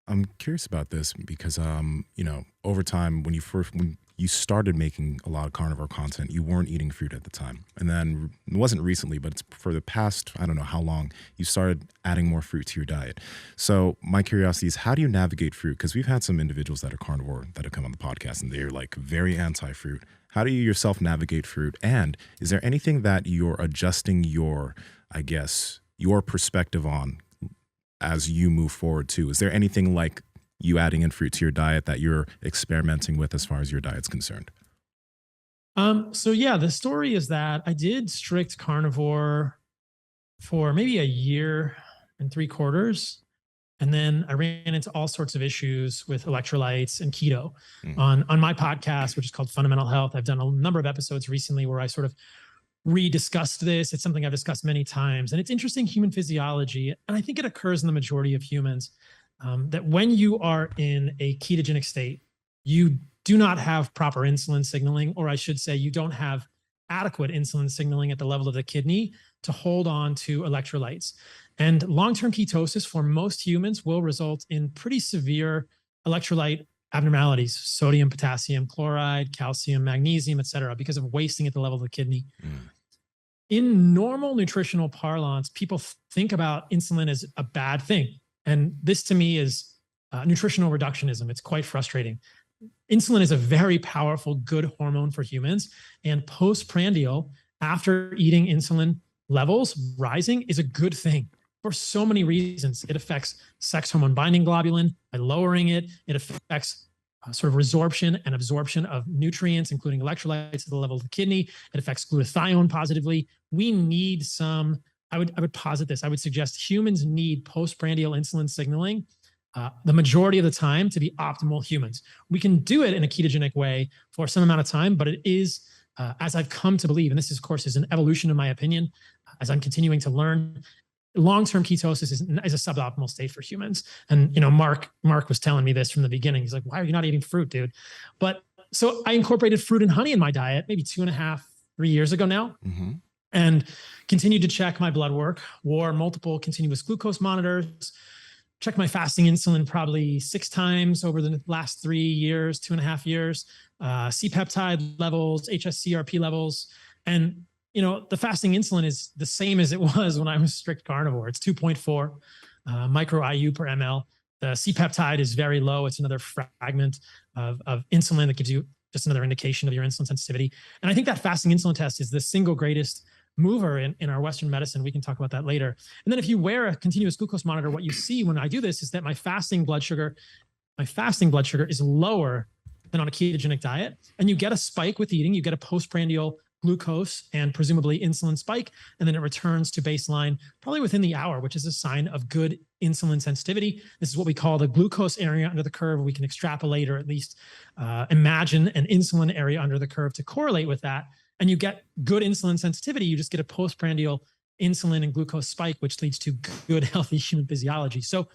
I'm curious about this because, over time, when you started making a lot of carnivore content, you weren't eating fruit at the time, and then it wasn't recently, but it's for the past, I don't know how long, you started adding more fruit to your diet. So my curiosity is, how do you navigate fruit? Because we've had some individuals that are carnivore that have come on the podcast, and they're like very anti-fruit. How do you yourself navigate fruit? And is there anything that you're adjusting your, I guess, your perspective on as you move forward too? Is there anything like you adding in fruit to your diet that you're experimenting with as far as your diet's concerned? So yeah, the story is that I did strict carnivore for maybe a year and 3/4. And then I ran into all sorts of issues with electrolytes and keto. Mm. On my podcast, which is called Fundamental Health. I've done a number of episodes recently where I sort of rediscussed this. It's something I've discussed many times, and it's interesting human physiology. And I think it occurs in the majority of humans, that when you are in a ketogenic state, you do not have proper insulin signaling, or I should say, you don't have adequate insulin signaling at the level of the kidney to hold on to electrolytes. And long term ketosis for most humans will result in pretty severe electrolyte abnormalities: sodium, potassium, chloride, calcium, magnesium, et cetera, because of wasting at the level of the kidney. Mm. In normal nutritional parlance, people think about insulin as a bad thing. And this to me is nutritional reductionism. It's quite frustrating. Insulin is a very powerful, good hormone for humans. And postprandial, after eating, insulin levels rising is a good thing for so many reasons. It affects sex hormone binding globulin by lowering it. It affects sort of resorption and absorption of nutrients, including electrolytes at the level of the kidney. It affects glutathione positively. We need some, I would posit this. I would suggest humans need postprandial insulin signaling the majority of the time to be optimal humans. We can do it in a ketogenic way for some amount of time, but it is, as I've come to believe, and this, is, of course, is an evolution in my opinion, as I'm continuing to learn, long-term ketosis is a suboptimal state for humans. And Mark was telling me this from the beginning. He's like, "Why are you not eating fruit, dude?" But so I incorporated fruit and honey in my diet maybe 2.5, 3 years ago now, Hmm. and continued to check my blood work, wore multiple continuous glucose monitors, checked my fasting insulin probably 6 times over the last 3 years, 2.5 years, C-peptide levels, HSCRP levels. And the fasting insulin is the same as it was when I was strict carnivore. It's 2.4 micro IU per ml. The C-peptide is very low. It's another fragment of insulin that gives you just another indication of your insulin sensitivity. And I think that fasting insulin test is the single greatest mover in our Western medicine. We can talk about that later. And then if you wear a continuous glucose monitor, what you see when I do this is that my fasting blood sugar is lower than on a ketogenic diet. And you get a spike with eating. You get a postprandial glucose and presumably insulin spike, and then it returns to baseline probably within the hour, which is a sign of good insulin sensitivity. This is what we call the glucose area under the curve. We can extrapolate, or at least imagine an insulin area under the curve to correlate with that. And you get good insulin sensitivity. You just get a postprandial insulin and glucose spike, which leads to good, healthy human physiology. So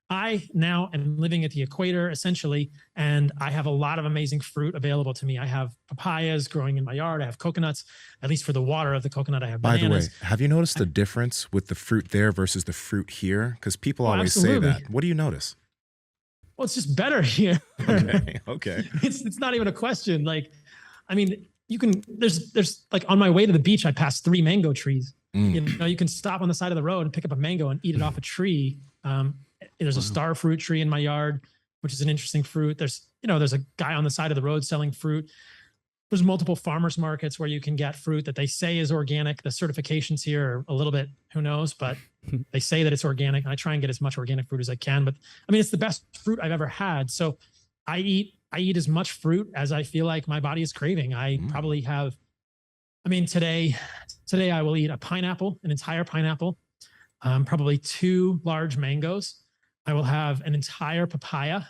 I now am living at the equator essentially, and I have a lot of amazing fruit available to me. I have papayas growing in my yard. I have coconuts, at least for the water of the coconut. I have By the way, bananas. have you noticed the difference with the fruit there versus the fruit here? Because people Oh, always say absolutely. that. What do you notice? Well, it's just better here. Okay. Okay. It's not even a question. Like, I mean, you can, there's like on my way to the beach, I passed 3 mango trees. Mm. You can stop on the side of the road and pick up a mango and eat it off a tree. There's a star fruit tree in my yard, which is an interesting fruit. There's a guy on the side of the road selling fruit. There's multiple farmers markets where you can get fruit that they say is organic. The certifications here are a little bit, who knows, but they say that it's organic. And I try and get as much organic fruit as I can. But I mean, it's the best fruit I've ever had. So I eat as much fruit as I feel like my body is craving. I probably have, I mean, today I will eat a pineapple, an entire pineapple, probably 2 large mangoes. I will have an entire papaya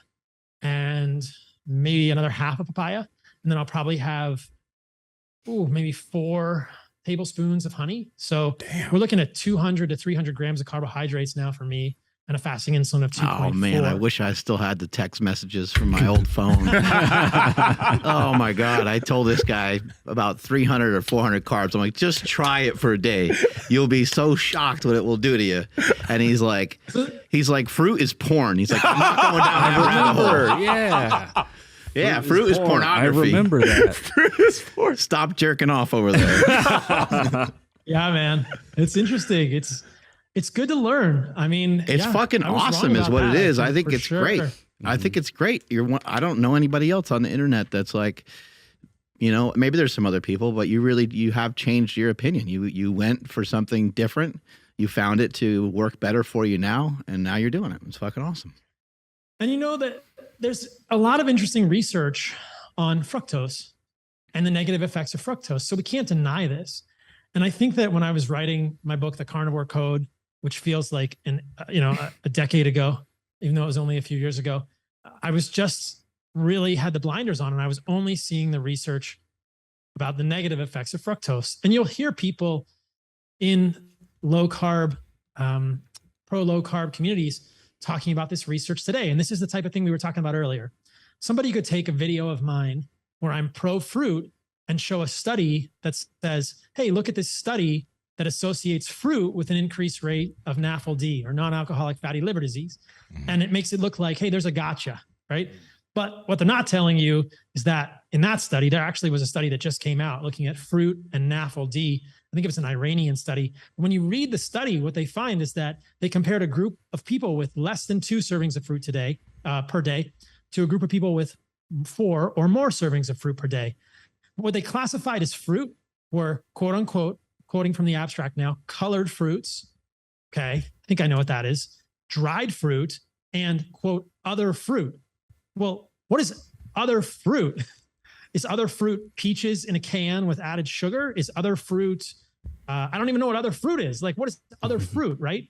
and maybe another half a papaya. And then I'll probably have, maybe 4 tablespoons of honey. So Damn. we're looking at 200 to 300 grams of carbohydrates now for me. and a fasting insulin of 2.4. Oh man, I wish I still had the text messages from my old phone. Oh my God. I told this guy about 300 or 400 carbs. I'm like, just try it for a day. You'll be so shocked what it will do to you. And he's like, fruit is porn. He's like, I'm not going down that rabbit hole. Yeah. Yeah, fruit is pornography. I remember that. Fruit is porn. Stop jerking off over there. Yeah, man. It's interesting. It's good to learn. I mean, it's fucking awesome is what it is. I think it's great. I think it's great. I don't know anybody else on the internet that's like, you know, maybe there's some other people, but you have changed your opinion. You went for something different. You found it to work better for you now, and now you're doing it. It's fucking awesome. And you know that there's a lot of interesting research on fructose and the negative effects of fructose. So we can't deny this. And I think that when I was writing my book, The Carnivore Code, which feels like a decade ago, even though it was only a few years ago, I was just really had the blinders on, and I was only seeing the research about the negative effects of fructose. And you'll hear people in low carb, pro low carb communities talking about this research today. And this is the type of thing we were talking about earlier. Somebody could take a video of mine where I'm pro fruit and show a study that says, hey, look at this study that associates fruit with an increased rate of NAFLD, or non-alcoholic fatty liver disease. And it makes it look like, hey, there's a gotcha, right? But what they're not telling you is that in that study, there actually was a study that just came out looking at fruit and NAFLD. I think it was an Iranian study. When you read the study, what they find is that they compared a group of people with less than 2 servings of fruit per day to a group of people with 4 or more servings of fruit per day. What they classified as fruit were, quote unquote, quoting from the abstract now, colored fruits. Okay, I think I know what that is. Dried fruit and, quote, other fruit. Well, what is other fruit? Is other fruit peaches in a can with added sugar? Is other fruit, I don't even know what other fruit is. Like, what is other fruit, right?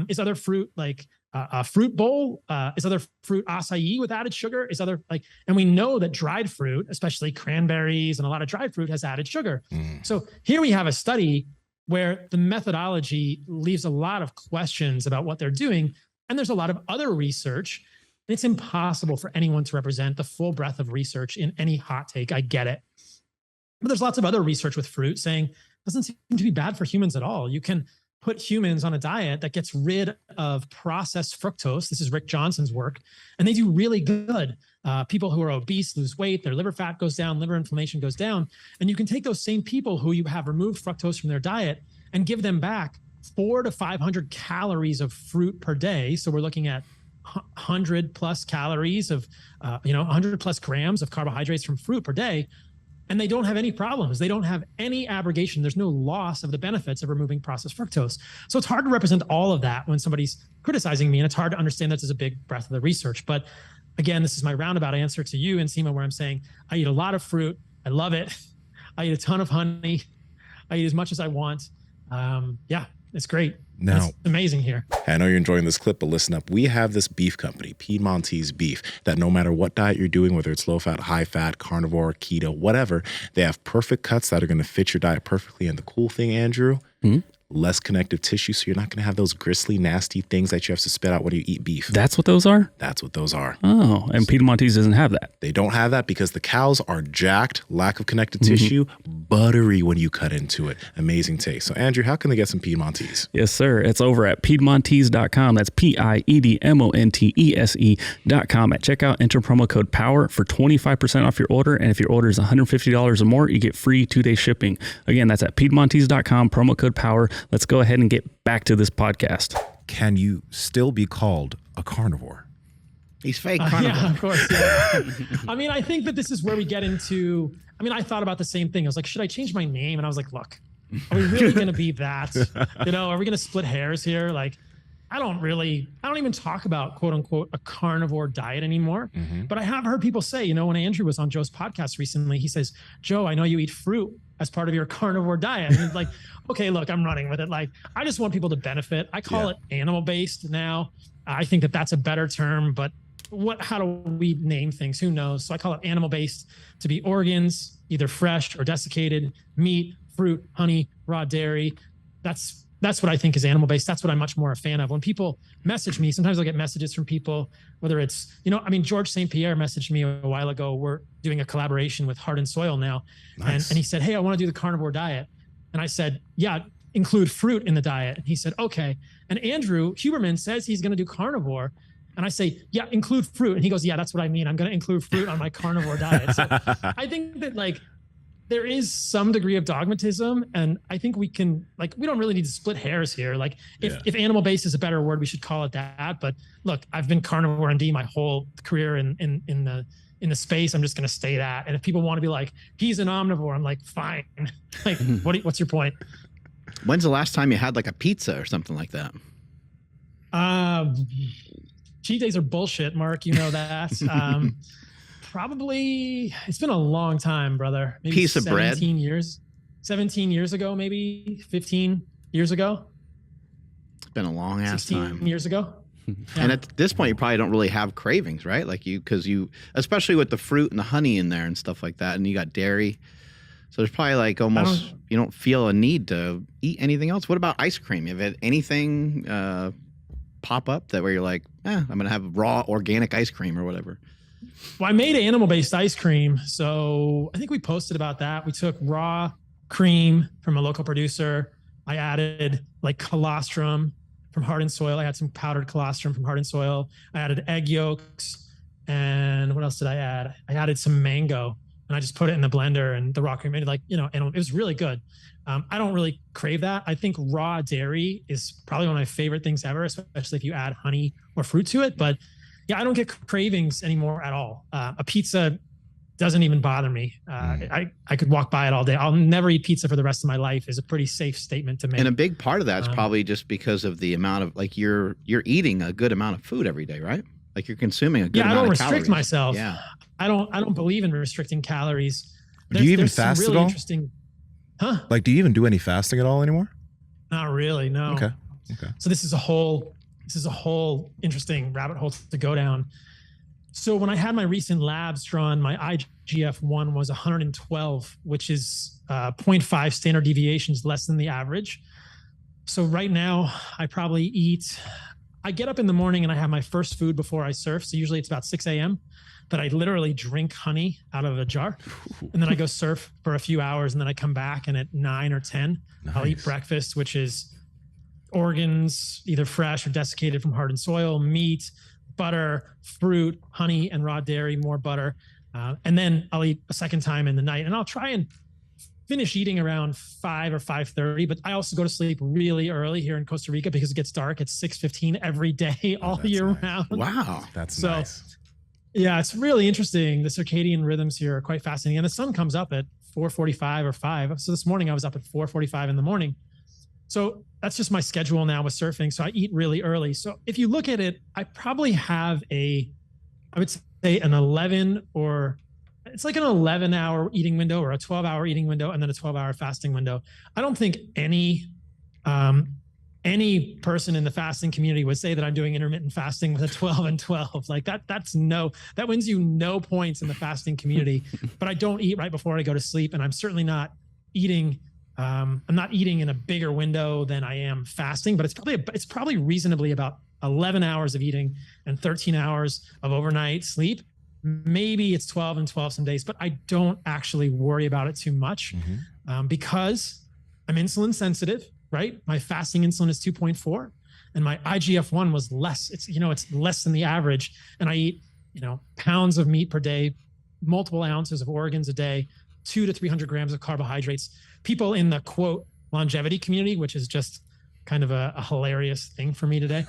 Is other fruit like a fruit bowl? Is other fruit acai with added sugar? Is other like, and we know that dried fruit, especially cranberries and a lot of dried fruit, has added sugar. So here we have a study where the methodology leaves a lot of questions about what they're doing. And there's a lot of other research. It's impossible for anyone to represent the full breadth of research in any hot take. I get it. But there's lots of other research with fruit saying it doesn't seem to be bad for humans at all. You can put humans on a diet that gets rid of processed fructose. This is Rick Johnson's work, and they do really good. People who are obese lose weight, their liver fat goes down, liver inflammation goes down. And you can take those same people who you have removed fructose from their diet and give them back 400 to 500 calories of fruit per day. So we're looking at 100 plus calories of, 100 plus grams of carbohydrates from fruit per day. And they don't have any problems. They don't have any abrogation. There's no loss of the benefits of removing processed fructose. So it's hard to represent all of that when somebody's criticizing me. And it's hard to understand that there's a big breadth of the research. But again, this is my roundabout answer to you, Nsima, where I'm saying I eat a lot of fruit. I love it. I eat a ton of honey. I eat as much as I want. It's great. Now, it's amazing here. I know you're enjoying this clip, but listen up. We have this beef company, Piedmontese Beef, that no matter what diet you're doing, whether it's low fat, high fat, carnivore, keto, whatever, they have perfect cuts that are going to fit your diet perfectly. And the cool thing, Andrew, less connective tissue, so you're not going to have those gristly, nasty things that you have to spit out when you eat beef. That's what those are? That's what those are. Oh, and Piedmontese doesn't have that. They don't have that because the cows are jacked, lack of connective tissue, buttery when you cut into it. Amazing taste. So, Andrew, how can they get some Piedmontese? Yes, sir. It's over at Piedmontese.com. That's Piedmontese.com. At checkout, enter promo code POWER for 25% off your order. And if your order is $150 or more, you get free 2-day shipping. Again, that's at Piedmontese.com, promo code POWER. Let's go ahead and get back to this podcast. Can you still be called a carnivore? He's fake carnivore. Yeah, of course. Yeah. I mean, I think that this is where we get into, I thought about the same thing. I was like, should I change my name? And I was like, look, are we really going to be that? Are we going to split hairs here? Like, I don't even talk about quote unquote a carnivore diet anymore. But I have heard people say, when Andrew was on Joe's podcast recently, he says, Joe, I know you eat fruit as part of your carnivore diet. And it's like, okay, look, I'm running with it. Like, I just want people to benefit. I call it animal-based now. I think that that's a better term, but how do we name things? Who knows? So I call it animal-based to be organs, either fresh or desiccated, meat, fruit, honey, raw dairy. That's that's what I think is animal-based. That's what I'm much more a fan of. When people message me, sometimes I'll get messages from people, whether it's, George St. Pierre messaged me a while ago. We're doing a collaboration with Heart and Soil now. Nice. And he said, hey, I want to do the carnivore diet. And I said, yeah, include fruit in the diet. And he said, okay. And Andrew Huberman says he's going to do carnivore. And I say, yeah, include fruit. And he goes, yeah, that's what I mean. I'm going to include fruit on my carnivore diet. So I think that there is some degree of dogmatism, and I think we can, we don't really need to split hairs here. If animal-based is a better word, we should call it that. But look, I've been CarnivoreMD my whole career in the space. I'm just going to stay that. And if people want to be like, he's an omnivore, I'm like, fine. What's your point? When's the last time you had a pizza or something like that? Cheat days are bullshit, Mark. You know that. Probably, it's been a long time, brother. Maybe piece of 17 bread. years. 17 years ago, maybe 15 years ago. It's been a long ass 16 time. years ago. Yeah. And at this point, you probably don't really have cravings, right? Because especially with the fruit and the honey in there and stuff like that, and you got dairy. So there's probably almost, you don't feel a need to eat anything else. What about ice cream? Have you had anything pop up where you're like, I'm going to have raw organic ice cream or whatever? Well, I made animal-based ice cream. So I think we posted about that. We took raw cream from a local producer. I added colostrum from Heart and Soil. I had some powdered colostrum from Heart and Soil. I added egg yolks. And what else did I add? I added some mango, and I just put it in the blender, and the raw cream made it and it was really good. I don't really crave that. I think raw dairy is probably one of my favorite things ever, especially if you add honey or fruit to it. But yeah, I don't get cravings anymore at all. A pizza doesn't even bother me. I could walk by it all day. I'll never eat pizza for the rest of my life is a pretty safe statement to make. And a big part of that's probably just because of the amount of you're eating a good amount of food every day, right? You're consuming a good amount of calories. I don't restrict myself. Yeah. I don't believe in restricting calories. Do you even fast really at all? Interesting. Huh? Do you even do any fasting at all anymore? Not really, no. Okay. So this is a whole interesting rabbit hole to go down. So when I had my recent labs drawn, my IGF-1 was 112, which is 0.5 standard deviations less than the average. So right now I get up in the morning and I have my first food before I surf. So usually it's about 6 a.m. But I literally drink honey out of a jar, and then I go surf for a few hours, and then I come back, and at 9 or 10, I'll eat breakfast, which is organs, either fresh or desiccated from Heart and Soil, meat, butter, fruit, honey, and raw dairy, more butter. And then I'll eat a second time in the night, and I'll try and finish eating around 5 or 5:30. But I also go to sleep really early here in Costa Rica because it gets dark at 6:15 every day, all year round. Wow. That's nice. Yeah, it's really interesting. The circadian rhythms here are quite fascinating. And the sun comes up at 4:45 or 5. So this morning I was up at 4:45 in the morning. So that's just my schedule now with surfing. So I eat really early. So if you look at it, I probably have I would say an 11 or it's like an 11-hour eating window or a 12-hour eating window and then a 12-hour fasting window. I don't think any person in the fasting community would say that I'm doing intermittent fasting with a 12 and 12. That wins you no points in the fasting community. But I don't eat right before I go to sleep, and I'm certainly not eating. I'm not eating in a bigger window than I am fasting, but it's probably reasonably about 11 hours of eating and 13 hours of overnight sleep. Maybe it's 12 and 12 some days, but I don't actually worry about it too much because I'm insulin sensitive. Right? My fasting insulin is 2.4 and my IGF-1 was less. It's less than the average. And I eat, pounds of meat per day, multiple ounces of organs a day, 200 to 300 grams of carbohydrates. People in the quote longevity community, which is just kind of a hilarious thing for me today,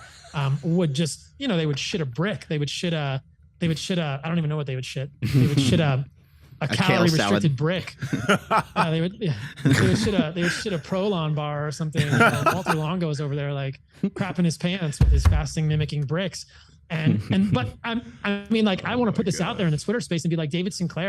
would just, they would shit a brick. They would shit I don't even know what they would shit. They would shit a calorie restricted brick. They would shit a Prolon bar or something. Walter Longo's over there crapping his pants with his fasting mimicking bricks. But I want to put this out there in the Twitter space and be like, David Sinclair